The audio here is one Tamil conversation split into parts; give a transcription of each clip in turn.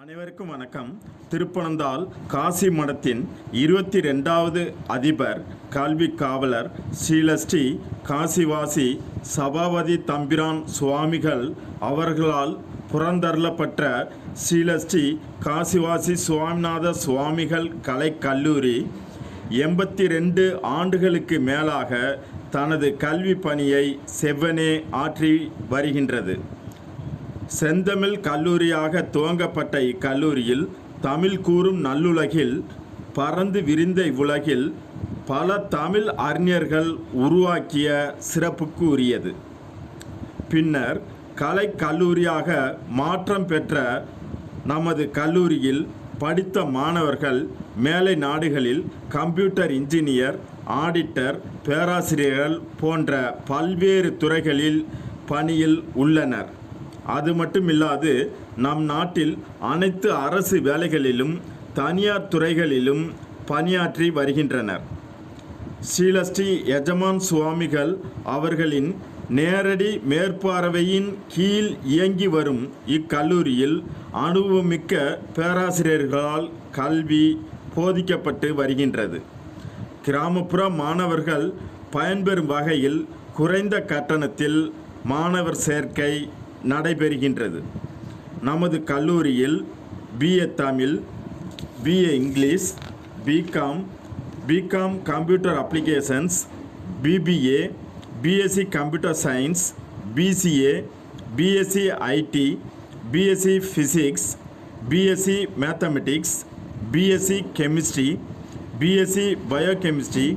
அனைவருக்கும் வணக்கம். திருப்பனந்தாள் காசி மடத்தின் 22வது அதிபர் கல்வி காவலர் ஸ்ரீலஸ்ரீ காசிவாசி சபாபதி தம்பிரான் சுவாமிகள் அவர்களால் புறந்தள்ளப்பட்ட ஸ்ரீலஸ்ரீ காசிவாசி சுவாமிநாத சுவாமிகள் கலைக்கல்லூரி 82 ஆண்டுகளுக்கு மேலாக தனது கல்வி பணியை செவ்வனே ஆற்றி வருகின்றது. செந்தமிழ் கல்லூரியாக துவங்கப்பட்ட இக்கல்லூரியில் தமிழ் கூறும் நல்லுலகில் பறந்து விரிந்த இவ்வுலகில் பல தமிழ் அறிஞர்கள் உருவாக்கிய சிறப்புக்கு உரியது. பின்னர் கலைக்கல்லூரியாக மாற்றம் பெற்ற நமது கல்லூரியில் படித்த மாணவர்கள் மேலை நாடுகளில் கம்ப்யூட்டர் இன்ஜினியர், ஆடிட்டர், பேராசிரியர்கள் போன்ற பல்வேறு துறைகளில் பணியில் உள்ளனர். அது மட்டுமில்லாது நம் நாட்டில் அனைத்து அரசு வேலைகளிலும் தனியார் துறைகளிலும் பணியாற்றி வருகின்றனர். ஸ்ரீலஸ்ரீ எஜமான் சுவாமிகள் அவர்களின் நேரடி மேற்பார்வையின் கீழ் இயங்கி வரும் இக்கல்லூரியில் அனுபவமிக்க பேராசிரியர்களால் கல்வி போதிக்கப்பட்டு வருகின்றது. கிராமப்புற மாணவர்கள் பயன்பெறும் வகையில் குறைந்த கட்டணத்தில் மாணவர் சேர்க்கை நடைபெறுகின்றது. நமது கல்லூரியில் BA Tamil, BA English, BCom computer applications, BBA, BSc computer science, BCA, BSc IT, BSc physics, BSc mathematics, BSc chemistry, BSc biochemistry,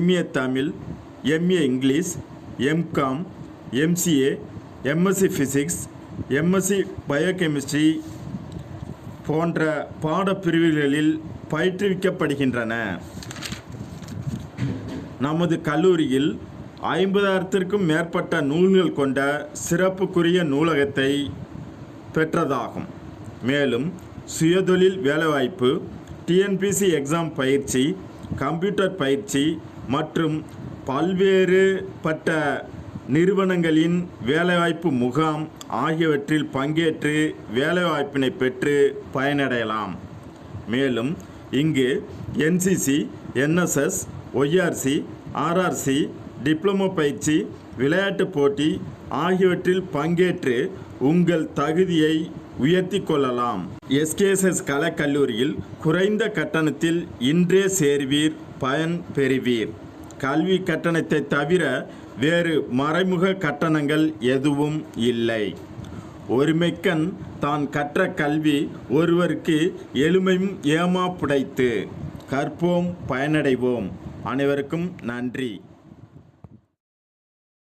MA Tamil, MA English, MCom, MCA, MSc physics, MSc biochemistry போன்ற பாடப்பிரிவுகளில் பயிற்றுவிக்கப்படுகின்றன. நமது கல்லூரியில் 50,000க்கும் மேற்பட்ட நூல்கள் கொண்ட சிறப்புக்குரிய நூலகத்தை பெற்றதாகும். மேலும் சுயதொழில் வேலைவாய்ப்பு, TNPSC எக்ஸாம் பயிற்சி, கம்ப்யூட்டர் பயிற்சி மற்றும் பல்வேறுபட்ட நிறுவனங்களின் வேலைவாய்ப்பு முகாம் ஆகியவற்றில் பங்கேற்று வேலைவாய்ப்பினை பெற்று பயனடையலாம். மேலும் இங்கு NCC, NSS, YRC, RRC, diploma பயிற்சி, விளையாட்டு போட்டி ஆகியவற்றில் பங்கேற்று உங்கள் தகுதியை உயர்த்தி கொள்ளலாம். SKSS கலைக்கல்லூரியில் குறைந்த கட்டணத்தில் இன்றே சேர்வீர், பயன் பெறுவீர். கல்வி கட்டணத்தை தவிர வேறு மறைமுக கட்டணங்கள் எதுவும் இல்லை. ஒருமைக்கண் தான் கற்ற கல்வி ஒருவருக்கு எளிமையும் ஏமா புடைத்து. கற்போம், பயனடைவோம். அனைவருக்கும் நன்றி.